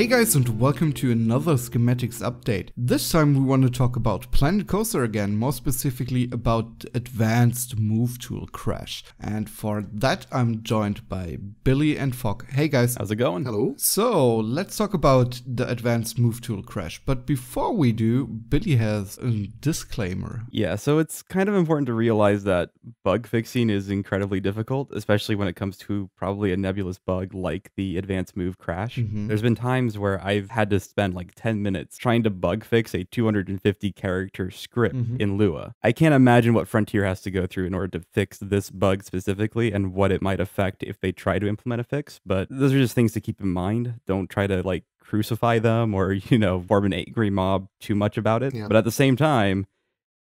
Hey guys, and welcome to another schematics update. This time we want to talk about Planet Coaster again, more specifically about the advanced move tool crash. And for that I'm joined by Billy and Fogg. Hey guys. How's it going? Hello. So let's talk about the advanced move tool crash. But before we do, Billy has a disclaimer. Yeah, so it's kind of important to realize that bug fixing is incredibly difficult, especially when it comes to probably a nebulous bug like the advanced move crash. There's been times where I've had to spend like 10 minutes trying to bug fix a 250 character script in Lua. I can't imagine what Frontier has to go through in order to fix this bug specifically and what it might affect if they try to implement a fix, but those are just things to keep in mind. Don't try to like crucify them or, form an angry mob too much about it. Yeah. But at the same time,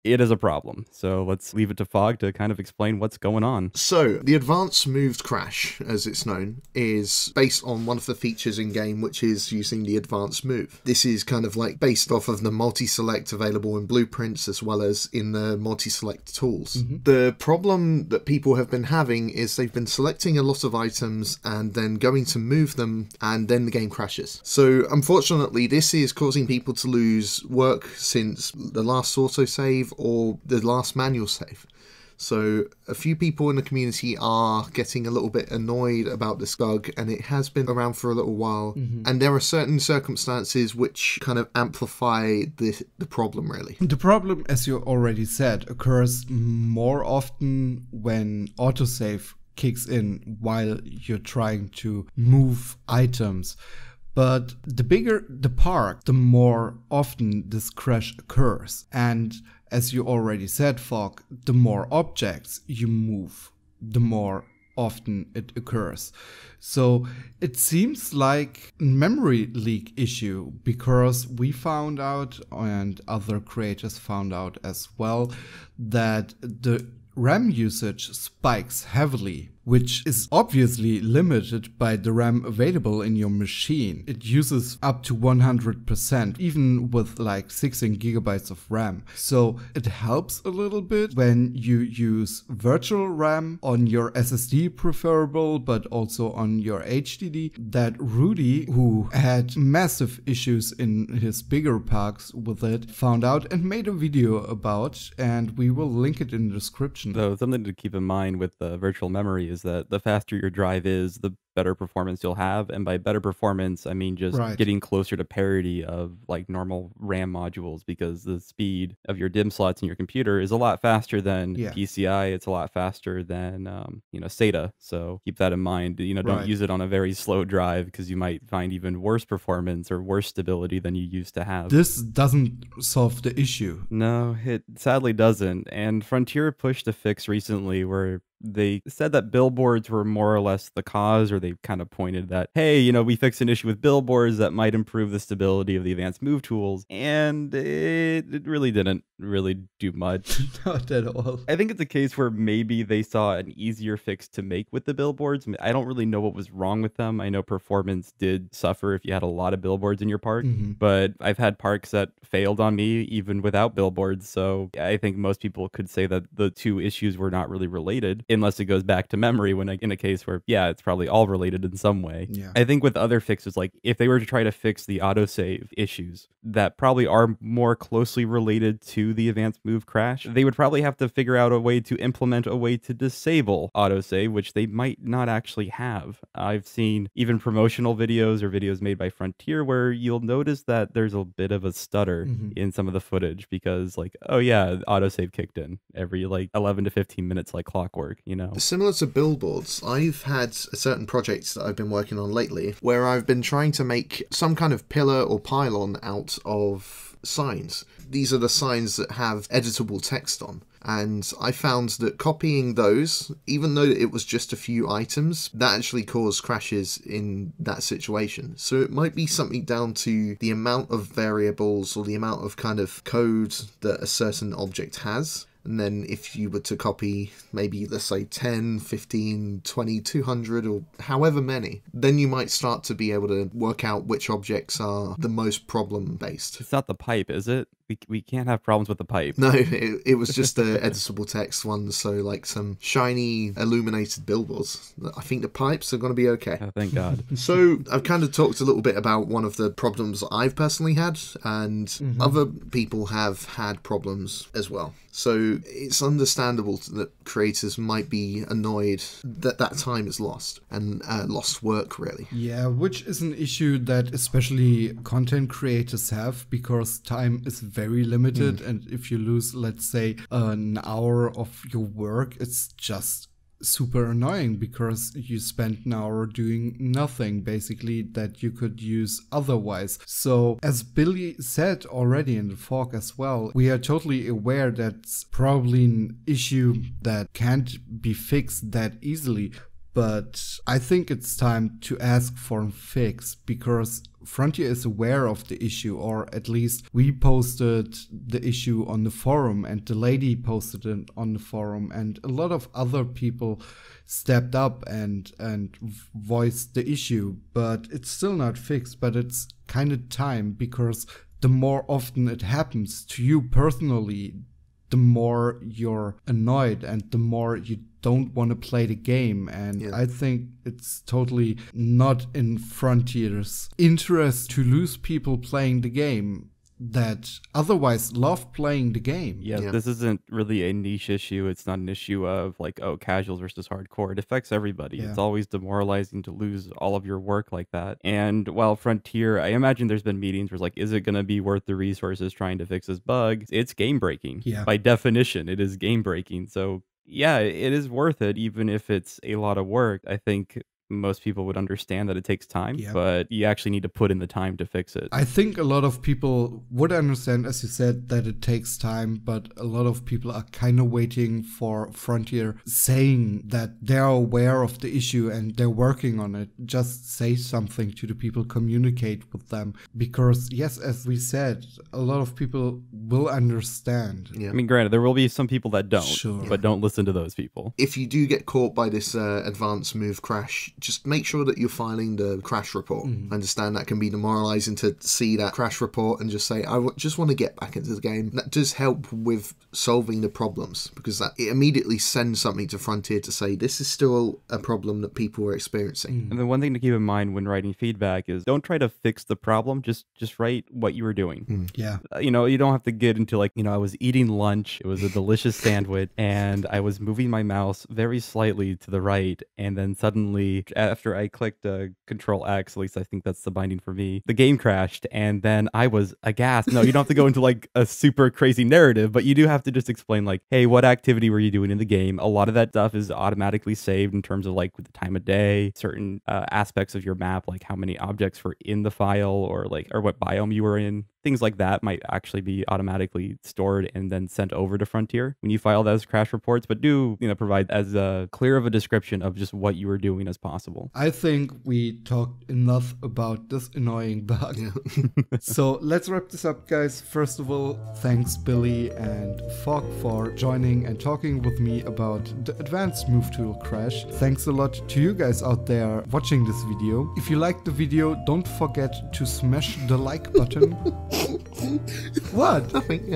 it is a problem. So let's leave it to Fogg to kind of explain what's going on. So the advanced moved crash, as it's known, is based on one of the features in game, which is using the advanced move. This is kind of like based off of the multi-select available in blueprints as well as in the multi-select tools. The problem that people have been having is they've been selecting a lot of items and then going to move them and then the game crashes. So unfortunately this is causing people to lose work since the last autosave or the last manual save. So a few people in the community are getting a little bit annoyed about this bug, and it has been around for a little while. And there are certain circumstances which kind of amplify the problem, really. The problem, as you already said, occurs more often when autosave kicks in while you're trying to move items. But the bigger the park, the more often this crash occurs. And as you already said, Fogg, the more objects you move, the more often it occurs. So it seems like a memory leak issue, because we found out, and other creators found out as well, that the RAM usage spikes heavily, which is obviously limited by the RAM available in your machine. It uses up to 100%, even with like 16 gigabytes of RAM. So it helps a little bit when you use virtual RAM on your SSD preferable, but also on your HDD. That Rudy, who had massive issues in his bigger parks with it, found out and made a video about, and we will link it in the description. So something to keep in mind with the virtual memory is that the faster your drive is, the better performance you'll have. And by better performance, I mean just getting closer to parity of like normal RAM modules, because the speed of your DIMM slots in your computer is a lot faster than PCI. It's a lot faster than, SATA. So keep that in mind. Don't use it on a very slow drive, because you might find even worse performance or worse stability than you used to have. This doesn't solve the issue. No, it sadly doesn't. And Frontier pushed a fix recently where they said that billboards were more or less the cause, or they kind of pointed that, hey, we fixed an issue with billboards that might improve the stability of the advanced move tools, and it really didn't really do much. Not at all. I think it's a case where maybe they saw an easier fix to make with the billboards. I don't really know what was wrong with them. I know performance did suffer if you had a lot of billboards in your park, but I've had parks that failed on me even without billboards, so I think most people could say that the two issues were not really related, unless it goes back to memory, when in a case where, yeah, it's probably all related in some way. I think with other fixes, like if they were to try to fix the autosave issues that probably are more closely related to the advanced move crash, they would probably have to figure out a way to implement a way to disable autosave, which they might not actually have. I've seen even promotional videos or videos made by Frontier where you'll notice that there's a bit of a stutter in some of the footage, because like, oh yeah, autosave kicked in every like 11 to 15 minutes like clockwork. Similar to billboards, I've had certain projects that I've been working on lately where I've been trying to make some kind of pillar or pylon out of signs. These are the signs that have editable text on. And I found that copying those, even though it was just a few items, that actually caused crashes in that situation. So it might be something down to the amount of variables or the amount of kind of code that a certain object has. And then if you were to copy maybe, let's say 10, 15, 20, 200 or however many, then you might start to be able to work out which objects are the most problem based. It's not the pipe, is it? we can't have problems with the pipe. No, it was just the editable text ones, so like some shiny illuminated billboards. I think the pipes are going to be okay. Oh, thank God. So I've kind of talked a little bit about one of the problems I've personally had, and other people have had problems as well. So it's understandable that creators might be annoyed that that time is lost, and lost work, really. Yeah, which is an issue that especially content creators have, because time is very limited, and if you lose, let's say, an hour of your work, it's just super annoying because you spent an hour doing nothing basically that you could use otherwise. So as Billy said already in the fork as well, we are totally aware that's probably an issue that can't be fixed that easily. But I think it's time to ask for a fix, because Frontier is aware of the issue, or at least we posted the issue on the forum and the lady posted it on the forum, and a lot of other people stepped up and voiced the issue. But it's still not fixed, but it's kind of time, because the more often it happens to you personally, the more you're annoyed and the more you don't want to play the game. And I think it's totally not in Frontier's interest to lose people playing the game that otherwise love playing the game. Yeah, this isn't really a niche issue. It's not an issue of like, oh, casuals versus hardcore. It affects everybody. It's always demoralizing to lose all of your work like that. And while Frontier, I imagine there's been meetings where it's like, is it going to be worth the resources trying to fix this bug? It's game breaking. By definition, it is game breaking. So yeah, it is worth it, even if it's a lot of work. I think most people would understand that it takes time, but you actually need to put in the time to fix it. I think a lot of people would understand, as you said, that it takes time, but a lot of people are kind of waiting for Frontier saying that they're aware of the issue and they're working on it. Just say something to the people, communicate with them, because yes, as we said, a lot of people will understand. I mean, granted, there will be some people that don't, but don't listen to those people. If you do get caught by this advanced move crash, just make sure that you're filing the crash report. I understand that can be demoralizing to see that crash report and just say, just want to get back into the game. That does help with solving the problems, because that it immediately sends something to Frontier to say, this is still a problem that people are experiencing. And then one thing to keep in mind when writing feedback is don't try to fix the problem, just write what you were doing. You know, you don't have to get into like, you know, I was eating lunch, it was a delicious sandwich, and I was moving my mouse very slightly to the right, and then suddenly after I clicked Control X, at least I think that's the binding for me, the game crashed, and then I was aghast. No, you don't have to go into like a super crazy narrative, but you do have to just explain like, hey, what activity were you doing in the game? A lot of that stuff is automatically saved in terms of like the time of day, certain aspects of your map, like how many objects were in the file, or what biome you were in. Things like that might actually be automatically stored and then sent over to Frontier when you file those crash reports, but do, you know, provide as clear of a description of just what you were doing as possible. I think we talked enough about this annoying bug. So let's wrap this up, guys. First of all, thanks Billy and Fogg for joining and talking with me about the advanced move tool crash. Thanks a lot to you guys out there watching this video. If you liked the video, don't forget to smash the like button. What? Nothing,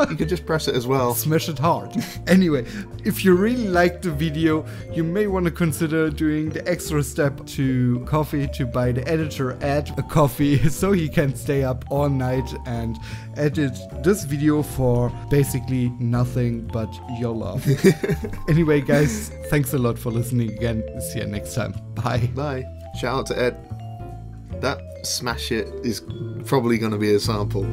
You could just press it as well. Smash it hard. Anyway, if you really liked the video, you may want to consider doing the extra step to Coffee to buy the editor Ed a coffee so he can stay up all night and edit this video for basically nothing but your love. Anyway, guys, thanks a lot for listening again. See you next time. Bye. Bye. Shout out to Ed. That smash it is probably going to be a sample.